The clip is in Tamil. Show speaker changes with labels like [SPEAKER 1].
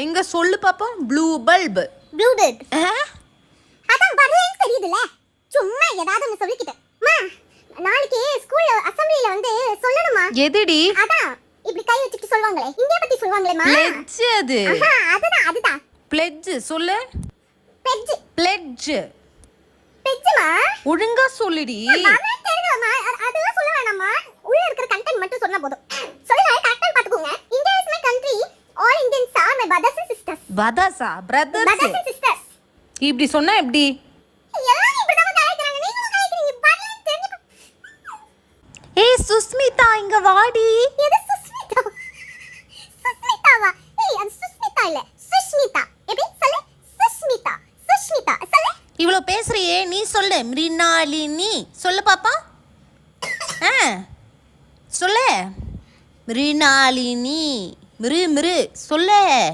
[SPEAKER 1] எங்க சொல்லு பாப்போம். Blue bulb.
[SPEAKER 2] Blue bulb. அதான் வரலன்னு தெரியுதுல. சும்மா ஏதாவது ஒன்னு சொல்லிக்கிட்டு. மா நாளைக்கு ஸ்கூல்ல அசெம்பிளில வந்து சொல்லணுமா?
[SPEAKER 1] எதுடி?
[SPEAKER 2] அதான் இப்படி கை வச்சிட்டு சொல்வாங்களே. இந்தியா பத்தி சொல்வாங்களேமா.
[SPEAKER 1] பிளெட்ஜ் அது.
[SPEAKER 2] அதுதான்.
[SPEAKER 1] பிளெட்ஜ் சொல்லு.
[SPEAKER 2] பிளெட்ஜ்.
[SPEAKER 1] பிளெட்ஜ்.
[SPEAKER 2] பிளெட்ஜ்மா?
[SPEAKER 1] ஒழுங்கா சொல்லுடி.
[SPEAKER 2] வரலன்னு தெரியுதுமா. அதெல்லாம் சொல்ல வேணாமா. உள்ள இருக்கிற கண்டென்ட் மட்டும் சொன்னா போதும். சொல்லுங்க கரெக்ட்டா பாத்துக்கோங்க. India is my country. All Indians are my brothers and sisters.
[SPEAKER 1] பதாசா பிரதர்ஸ்.
[SPEAKER 2] Brothers and sisters.
[SPEAKER 1] இப்படி சொன்னா எப்படி?
[SPEAKER 2] எல்லாரும் இப்படி தான் கலாய்க்கறாங்க. நீங்களும் கலாய்க்கறீங்க. வரலன்னு தெரிஞ்சு.
[SPEAKER 1] ஏய் சுஸ்மிதா இங்க வாடி.
[SPEAKER 2] எது சுஸ்மிதா? சுஸ்மிதாவா? ஏய் அது சுஸ்மிதா இல்ல. சுஷ்மிதா. எப்படி சொல்லு? சுஷ்மிதா. சுஷ்மிதா. சொல்லு.
[SPEAKER 1] இவ்வளோ பேசுறியே நீ சொல்லு. மிரினாலினி சொல்லு பாப்பா. சொல்லு. மிரினாலினி. மிரு சொல்லு.